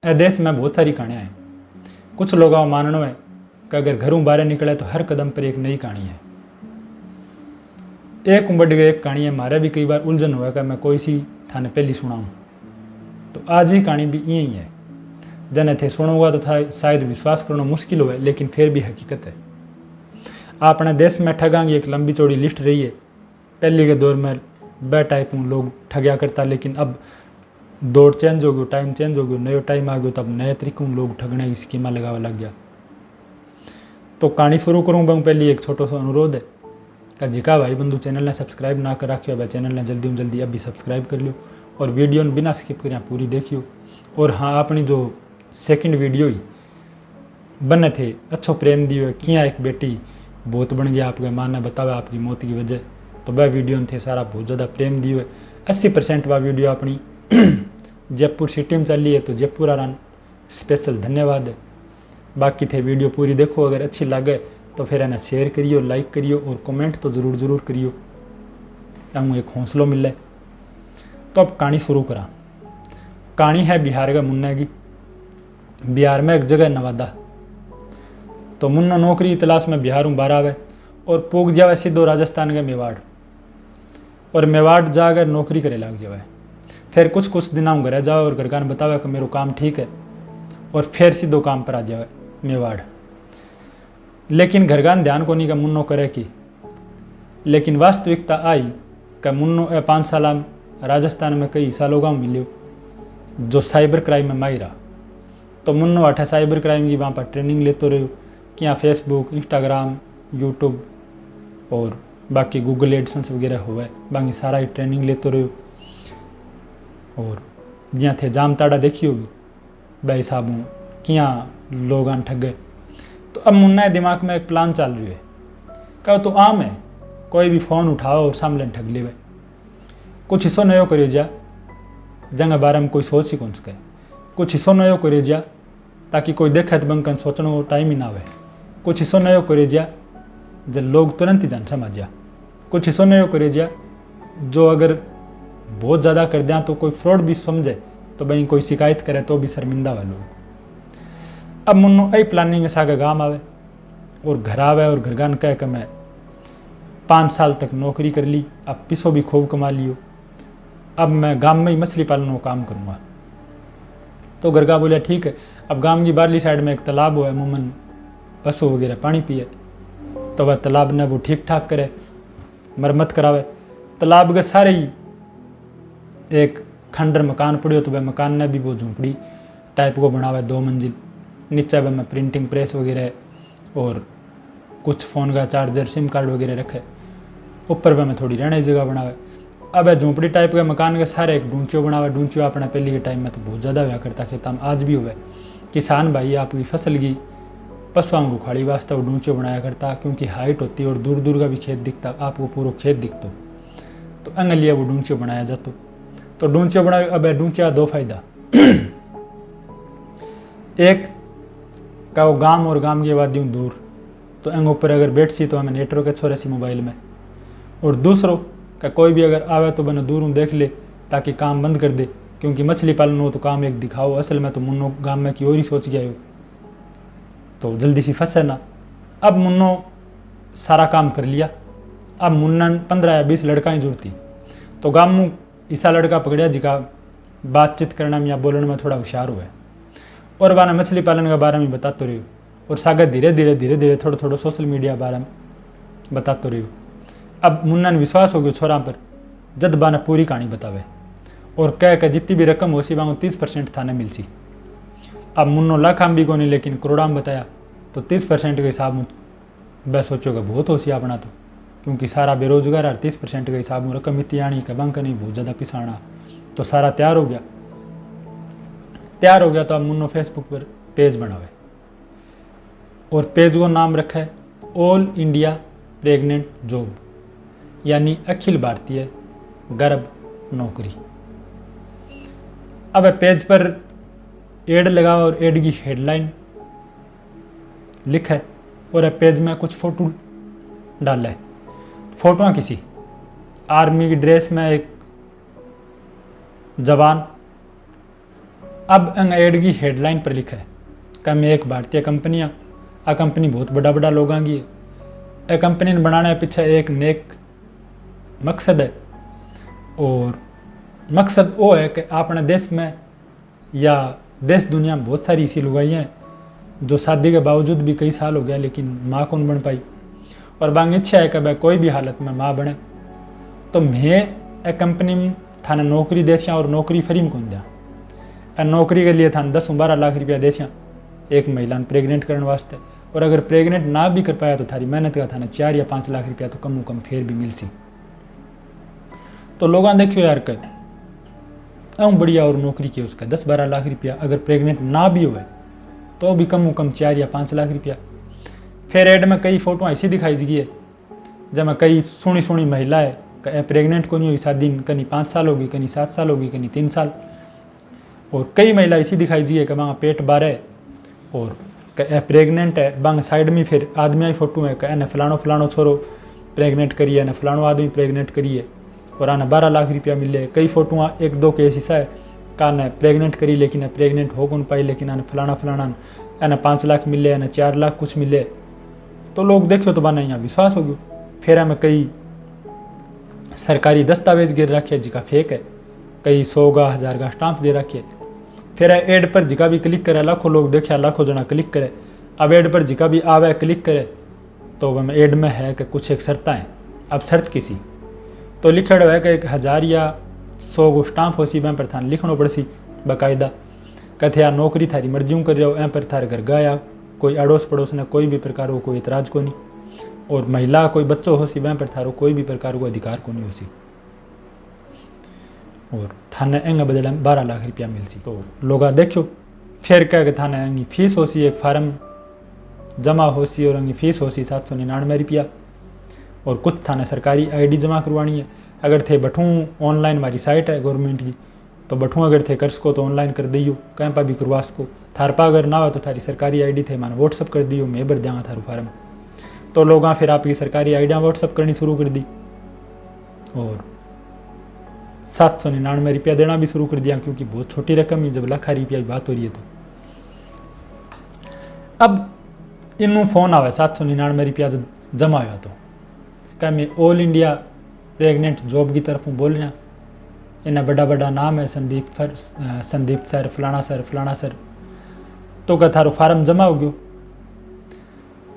ए देश में बहुत सारी कहानियाँ हैं। कुछ लोगों का मानना है कि अगर घरों बाहर निकले तो हर कदम पर एक नई कहानी है। एक बढ़ गई एक कहानी है। मारे भी कई बार उलझन हुआ कि मैं कोई सी थाने पहली सुनाऊँ, तो आज ही कहानी भी यही है। जने थे सुनूंगा तो था शायद विश्वास करना मुश्किल हो, लेकिन फिर भी हकीकत है। अपने देश में ठगां की एक लंबी चौड़ी लिस्ट रही है। पहले के दौर में बे टाइप लोग ठगया करता, लेकिन अब दौर चेंज हो गयो, टाइम चेंज हो गयो, नयो टाइम आ गयो, तब नए तरीकों लोग ठगने की स्कीमा लगावा लग गया। तो कहानी शुरू करूँ बहु पहले एक छोटो सा अनुरोध है कि जिका भाई बंधु चैनल ने सब्सक्राइब ना कर रखियो भाई चैनल ने जल्दी में जल्दी अभी सब्सक्राइब कर लियो और वीडियो ने बिना स्किप करिया पूरी देखियो। और हाँ, अपनी जो सेकंड वीडियो ही बने थे अच्छो प्रेम दियो किया एक बेटी बहुत बन गया आपके माँ ने बतावा आपकी मौत की वजह, तो वह वीडियो थे सारा बहुत ज़्यादा प्रेम दियो है। 80% वह वीडियो अपनी जयपुर सिटी में चली है, तो जयपुर आरान स्पेशल धन्यवाद है। बाकी थे वीडियो पूरी देखो, अगर अच्छी लगे तो फिर है शेयर करियो, लाइक करियो और कमेंट तो ज़रूर करियो, ताकि एक हौसलों मिले। तो अब कहानी शुरू करा। कहानी है बिहार का मुन्ना की। बिहार में एक जगह नवादा, तो मुन्ना नौकरी की तलाश में बिहार में बाहर आवे और पूग जावे सीधो राजस्थान के मेवाड़, और मेवाड़ जाकर नौकरी करे लग जावे। फिर कुछ दिनों घरे जावे और घर का बतावे कि मेरा काम ठीक है, और फिर सीधो काम पर आ जावे मेवाड़। लेकिन घर का ध्यान को नहीं का मुन्नो करे की, लेकिन वास्तविकता आई कि मुन्नो 5 साल राजस्थान में कई सालों गाँव मिलो जो साइबर क्राइम में माहिर रहा। तो मुन्नो अठा साइबर क्राइम की वहाँ पर ट्रेनिंग लेते रहो, कि यहाँ फेसबुक, इंस्टाग्राम, यूट्यूब और बाकी गूगल एडसेंस वगैरह हुआ, बाकी सारा ही ट्रेनिंग लेते रहो। और जहाँ थे जाम ताड़ा देखी होगी भाई साहबों क्या लोग ठगे। तो अब मुन्ना दिमाग में एक प्लान चल रही है, क्या तो आम है कोई भी फ़ोन उठाओ और सामने ठग ले। कुछ हिस्सों नयो करियो जा जंग बारे में कोई सोच ही कौन सके, कुछ हिस्सों नयो करियो जा ताकि कोई देखे तो बंकन सोचने टाइम ही ना आवे। कुछ हिस्सों नयो करियो जा जब लोग तुरंत ही जान समझ जा। कुछ हिस्सों नयो करियो जा जो अगर बहुत ज़्यादा कर दिया तो कोई फ्रॉड भी समझे, तो भाई कोई शिकायत करे तो भी शर्मिंदा हुआ लोग। अब मुन्नो आई प्लानिंग सागे गाँव आवे और घर आवे और घर गान कह के मैं 5 साल तक नौकरी कर ली, अब पैसों भी खूब कमा लियो, अब मैं गांव में ही मछली पालन का काम करूँगा। तो घर का बोलिया ठीक है। अब गांव की बारली साइड में एक तालाब हुआ है, मुमन पशु वगैरह पानी पिए, तो वह तालाब ने वो ठीक ठाक करे, मरम्मत करावे। तालाब के सारे ही एक खंडर मकान पड़ियो, तो वह मकान ने भी वो झोंपड़ी टाइप को बनावे 2 मंजिल। नीचे वह में प्रिंटिंग प्रेस वगैरह और कुछ फ़ोन का चार्जर, सिम कार्ड वगैरह रखे। ऊपर वह में थोड़ी रहने की जगह बनावे। अब झोंपड़ी टाइप के मकान के सारे एक ढूंचियो बनावे। ढूंचियो अपने पहले के टाइम में तो बहुत ज़्यादा हुआ करता, खेता में आज भी हुआ। किसान भाई आपकी फसल की पशुओं को खाड़ी वास्ते वो ढूंचियो बनाया करता, क्योंकि हाइट होती और दूर दूर का भी खेत दिखता, आपको पूरा खेत दिखता, तो अंगलिए वो ढूंचियो बनाया जाता। तो ढूंचियो बनाए। अब ढूंचिया 2 फायदा। एक का वो गांव और गांव की आबादी दूर, तो अंग ऊपर अगर बैठ सी तो हमें नेटवर्क अच्छो रही मोबाइल में। और दूसरों का कोई भी अगर आवे तो बना दूर देख ले ताकि काम बंद कर दे, क्योंकि मछली पालन हो तो काम एक दिखाओ, असल में तो मुन्नो गांव में की और ही सोच गया हो, तो जल्दी सी फंसे ना। अब मुन्नो सारा काम कर लिया। अब मुन्ना 15 या 20 लड़का ही जुड़ती, तो गांव में ऐसा लड़का पकड़िया जिका बातचीत करने में या बोलने में थोड़ा होशियार हुआ, और वाना मछली पालन के बारे में बताते रहो, और सागर धीरे धीरे थोड़ा सोशल मीडिया बारे में बताते रहो। अब मुन्ना ने विश्वास हो गया छोरा पर, जद बाने पूरी कहानी बतावे और कह के जितनी भी रकम हो सी वहाँ 30% थाने मिल सी। अब मुन्नो लाखाम भी को नहीं लेकिन करोड़ा में बताया, तो 30% के हिसाब में वह सोचोगे बहुत हो सी अपना, तो क्योंकि सारा बेरोजगार है, 30% के हिसाब में रकम इतनी आनी का बैंक नहीं बहुत ज़्यादा पिसाना। तो सारा तैयार हो गया। तो अब मुन्नो फेसबुक पर पेज बनावे और पेज को नाम रखा है ऑल इंडिया प्रेग्नेंट जॉब, यानी अखिल भारतीय गर्भ नौकरी। अब पेज पर एड लगा और एड की हेडलाइन लिखा है, और पेज में कुछ फोटो डाला है। फोटो किसी आर्मी की ड्रेस में एक जवान अब अंग एड की हेडलाइन पर लिखा है कि मैं एक भारतीय कंपनियाँ आ कंपनी बहुत बड़ा बड़ा लोगों की है। ए कंपनी ने बनाने पीछे एक नेक मकसद है, और मकसद वो है कि अपने देश में या देश दुनिया में बहुत सारी ऐसी लुगाइयाँ हैं जो शादी के बावजूद भी कई साल हो गया लेकिन माँ कौन बन पाई, और बांग इच्छा है कि भाई कोई भी हालत में माँ बने। तो मैं एक कंपनी में थाने नौकरी देसियाँ और नौकरी फ्री में कौन दिया। नौकरी के लिए थाने 10-12 लाख रुपया देसियाँ एक महिला ने प्रेगनेंट करने वास्ते, और अगर प्रेगनेंट ना भी कर पाया तो थारी मेहनत का थाने 4 या 5 लाख रुपया तो कम कम फिर भी मिल सी। तो लोग देखियो यार कर बढ़िया और नौकरी की उसका 10-12 लाख रुपया, अगर प्रेग्नेंट ना भी हुए तो भी कम 4 या 5 लाख रुपया। फिर एड में कई फोटो ऐसी दिखाई गई है जब कई सुनी महिला है प्रेग्नेंट को नहीं हुई, शादी कहीं 5 साल होगी, कहीं 7 साल होगी, कहीं 3 साल, और कई महिला ऐसी दिखाई दी है कि वहाँ पेट बार है और प्रेग्नेंट है। बांग साइड में फिर आदमी की फोटो है कि फलानो छोरो प्रेग्नेंट करिए, ने फलानो आदमी प्रेग्नेंट करिए, और आने 12 लाख रुपया मिले। कई फोटो 1-2 केस ऐसा है का ने प्रेग्नेंट करी लेकिन प्रेग्नेंट हो कौन पाई, लेकिन आने फलाना एने 5 लाख मिले, एने 4 लाख कुछ मिले। तो लोग देखो तो बना यहाँ विश्वास हो गयो। फिर हमें कई सरकारी दस्तावेज गिर रखे जिका फेक है, कई 100 का 1000 का स्टाम्प दे रखे। फिर एड पर जिका भी क्लिक करे लाखों लोग देखे, लाखों जना क्लिक करे। अब एड पर जिका भी आवे क्लिक करे तो वह एड में है कि कुछ एक शर्तें हैं। अब शर्त किसी तो लिखे है कि 1000 या 100 को स्टाम्प हो सी वह पर थाने लिखना पड़ सी बाकायदा कथे यार नौकरी थारी मर्जी कर रहे हो, एं पर थारे घर गाया कोई अड़ोस पड़ोस ने कोई भी प्रकार को कोई इतराज को नहीं, और महिला कोई बच्चों हो सी वह पर थारो कोई भी प्रकार को अधिकार को नहीं हो सी, और थाने एंग बदले 12 लाख रुपया मिल सी। तो लोग देखो फिर कह के थाने एंगी फीस हो सी, एक फार्म जमा हो सी और एंगी फीस हो सी 799 रुपया, और कुछ थाने सरकारी आईडी जमा करवानी है। अगर थे बठूँ ऑनलाइन हमारी साइट है गवर्नमेंट की, तो बठूँ अगर थे कर सको तो ऑनलाइन कर दियो, कहीं पर भी करवा सको। थार पा अगर ना हो तो थारी सरकारी आईडी थे माने व्हाट्सअप कर दियो, मैं भर देंगा थारू फार्म। तो लोग फिर आपकी सरकारी आईडियाँ व्हाट्सअप करनी शुरू कर दी और 799 रुपया देना भी शुरू कर दिया, क्योंकि बहुत छोटी रकम है जब लाखा रुपया की बात हो रही है। तो अब इनू फोन आवे 799 रुपया जो जमा हुआ, तो क्या मैं ऑल इंडिया प्रेगनेंट जॉब की तरफ बोल रहा। इन्हें बड़ा नाम है संदीप सर फलाना सर। तो क्या थारो फार्म जमा हो गयो,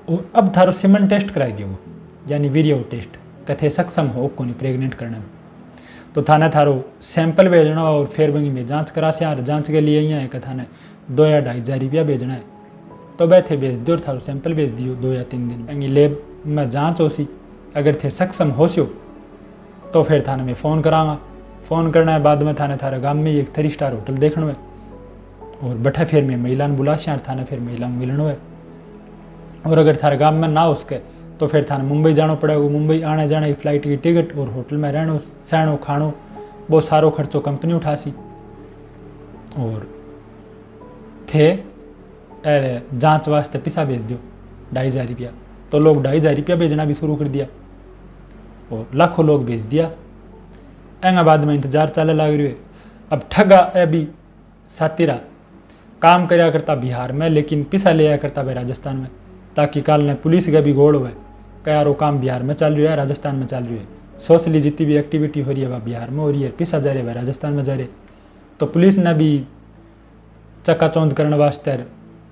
और अब थारो सीमन टेस्ट कराई दियो, यानी वीरियो टेस्ट कथे सक्षम हो को नहीं प्रेग्नेंट करने में। तो थाने थारो सैंपल भेजना और फिर वहीं में जांच करा से यार जांच के लिए यहाँ है कि थाने 2 या 2.5 रुपया भेजना है। तो बैठे भेज दो और थारो सैंपल भेज दियो 2 या 3 दिन में लैब में जाँच हो सी। अगर थे सक्षम हो सो तो फिर थाने में फ़ोन कराँगा। फ़ोन करने के बाद में थाने थारे गाँव में एक 3 स्टार होटल देखना है, और बैठे फिर मैं महिला ने बुला से थाने फिर महिला मिलना है। और अगर थारे गाँव में ना हो सके तो फिर थाने मुंबई जाना पड़ेगा। मुंबई आने जाने की फ्लाइट की टिकट और होटल में रहना सहनो खानो बहुत सारो खर्चो कंपनी उठा सी। और थे अरे जांच वास्ते पैसा भेज दो 2,500 रुपया। तो लोग 2,500 रुपया भेजना भी शुरू कर दिया और लाखों लोग भेज दिया। एंगा बाद में इंतजार चले लग रही है। अब ठगा अभी सातिरा काम कराया करता बिहार में, लेकिन पैसा लिया करता भाई राजस्थान में, ताकि काल ने पुलिस का भी गोड़ हुआ क्या यार वो काम बिहार में चल रहा है राजस्थान में चल रही है। सोशली जितनी भी एक्टिविटी हो रही है वह बिहार में हो रही है, पैसा जा रहे भाई राजस्थान में जा रहे। तो पुलिस ने भी चकाचौंध करने वास्ते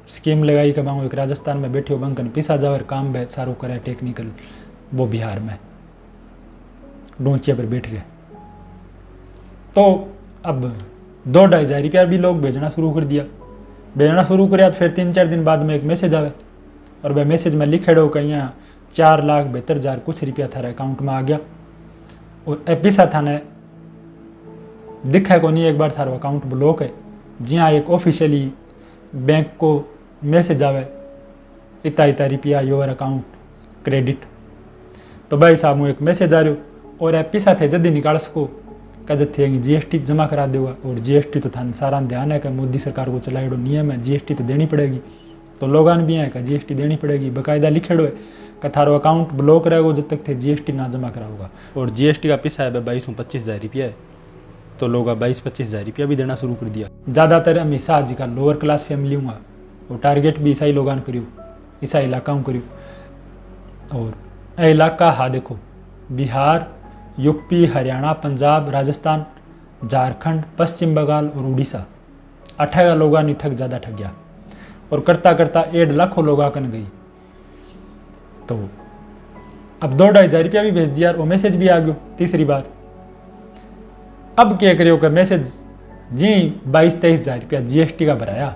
स्कीम लगाई कि एक राजस्थान में बैठे हो बंकन पैसा जावर काम बे सारो करे टेक्निकल, वो बिहार में डोंचिया पर बैठ गए। तो अब 2-2,500 रुपया भी लोग भेजना शुरू कर दिया। भेजना शुरू कराया तो फिर 3-4 दिन बाद में एक मैसेज आवे, और वह मैसेज में लिखे हो कि यहाँ 4,72,000 कुछ रुपया थारे अकाउंट में आ गया। और पैसा थाने दिखा को नहीं, एक बार थारो अकाउंट ब्लॉक है। जी हाँ, एक ऑफिशियली बैंक को मैसेज आवे इतना रुपया योर अकाउंट क्रेडिट। तो भाई साहब मुझे एक मैसेज आ रहा और पैसा थे जल्दी निकाल सको का थे GST जमा करा देगा। और GST तो थाने सारा ध्यान है कि मोदी सरकार को चलाएड़ो नियम है, GST तो देनी पड़ेगी। तो लोगान भी है कि GST देनी पड़ेगी, बाकायदा लिखेड़ो है कि थारो अकाउंट ब्लॉक रहेगा जब तक थे GST ना जमा कराओगा। और GST का पैसा है 22-25 हज़ार रुपया है। तो लोग 22-25 हज़ार रुपया भी देना शुरू कर दिया। ज़्यादातर हमेशा जी का लोअर क्लास फैमिली हुआ और टारगेट भी ईसाई लोगान करियो, ईसा इलाका करियो। और ए इलाका हा देखो, बिहार, यूपी, हरियाणा, पंजाब, राजस्थान, झारखंड, पश्चिम बंगाल और उड़ीसा, 18 लोगों ने ठग ज़्यादा ठग गया और करता करता 1.5 लाख लोग आकन गई। तो अब 2-2.5 हज़ार रुपया भी भेज दिया और वो मैसेज भी आ गयो तीसरी बार। अब क्या करियो कि मैसेज जी 22-23 हज़ार रुपया GST का भराया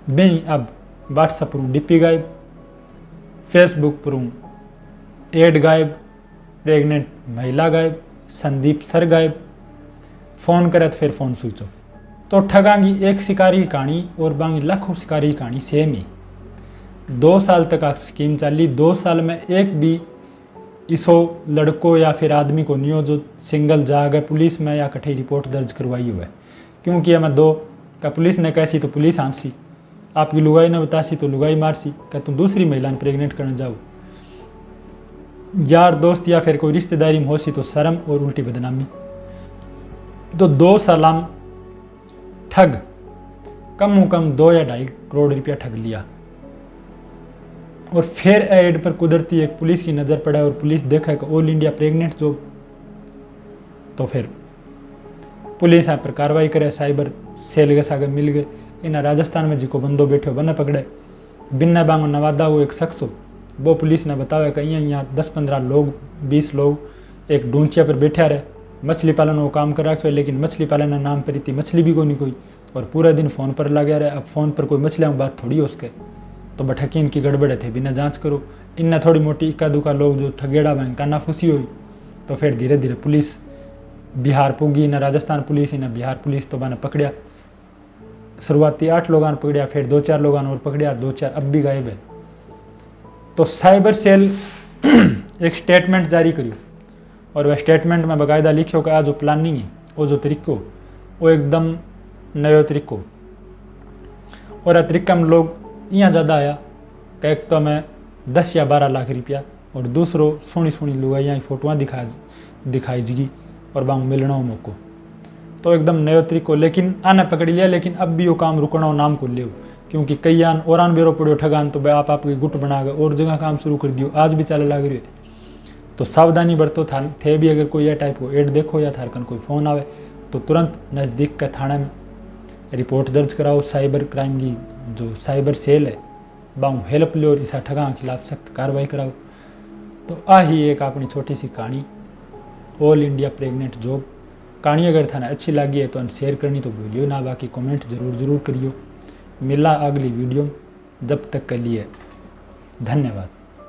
बी। अब व्हाट्सएप पर DP गायब, फेसबुक पर एड गायब, प्रेग्नेंट महिला गायब, संदीप सर गायब, फ़ोन करे तो फिर फ़ोन स्विच ऑफ। तो ठगांगी एक शिकारी की कहानी और बांगी लाखों शिकारी की कहानी सेम ही। 2 साल तक आ स्कीम चली। 2 साल में एक भी इसो लड़कों या फिर आदमी को नहीं हो जो सिंगल जा गए पुलिस में या कठे रिपोर्ट दर्ज करवाई हुआ है। क्योंकि हमें 2 का पुलिस ने कैसी तो पुलिस आंसी, आपकी लुगाई ने बतासी तो लुगाई मारसी, क्या तुम दूसरी महिला ने प्रेग्नेंट करने जाओ। यार दोस्त या फिर कोई रिश्तेदारी में होसी तो शर्म और उल्टी बदनामी। तो 2 साल ठग कम कम 2 या 2.5 करोड़ रुपया ठग लिया। और फिर एड पर कुदरती एक पुलिस की नज़र पड़ा और पुलिस देखा कि ऑल इंडिया प्रेग्नेंट जॉब, तो फिर पुलिस यहाँ पर कार्रवाई करे। साइबर सेल के सागे मिल गए। इन्हें राजस्थान में जिको बंदो बैठे बने पकड़े, बिन्ना बांगो नवादा हो एक शख्स हो, वो पुलिस ने बताया कि यहाँ 10-15 लोग 20 लोग एक ढूंचिया पर बैठा रहे, मछली पालन वो काम कर रखे, लेकिन मछली पालन का नाम पर इतनी मछली भी कोई और पूरा दिन फ़ोन पर लगे रहे। अब फ़ोन पर कोई मछलियों की बात थोड़ी हो उसके, तो बठकीन की गड़बड़े थे बिना जांच करो। इन्ना थोड़ी मोटी इक्का दुक्का लोग जो ठगेड़ा बैंक काना फुसी हुई। तो फिर धीरे धीरे पुलिस बिहार पुगी, ना राजस्थान पुलिस ना बिहार पुलिस, तो मैंने पकड़िया। शुरुआती 8 लोगों ने पकड़िया, फिर 2-4 लोगों और पकड़िया, 2-4 अब भी गायब है। तो साइबर सेल एक स्टेटमेंट जारी करियो और वह स्टेटमेंट में बाकायदा लिखियो कि आ जो प्लानिंग है वो जो तरीको वो एकदम नयो तरीको। और आ तरीका में लोग यहाँ ज़्यादा आया कि एक तो मैं 10 या 12 लाख रुपया और दूसरों सोनी लुगाइयाँ फोटोआँ दिखाई जगी और बांग मिलना मौको। तो एकदम नयो तरीको, लेकिन आने पकड़ लिया। लेकिन अब भी वो काम रुकना नाम को ले, क्योंकि कई आन और बेरो पड़ो ठगान, तो आप आपकी गुट बना गए और जगह काम शुरू कर दियो, आज भी चले लग रही है। तो सावधानी बरतो थे भी। अगर कोई यह टाइप को एड देखो या थारकन कोई फ़ोन आवे तो तुरंत नज़दीक के थाने में रिपोर्ट दर्ज कराओ। साइबर क्राइम की जो साइबर सेल है बाऊ हेल्प लो और इसा ठगा के खिलाफ सख्त कार्रवाई कराओ। तो आ ही एक अपनी छोटी सी कहानी ऑल इंडिया प्रेग्नेंट जॉब। कहानी अगर थाने अच्छी लगी है तो शेयर करनी तो भूलियो ना, बाकी कमेंट ज़रूर करियो। मिला अगली वीडियो, जब तक के लिए धन्यवाद।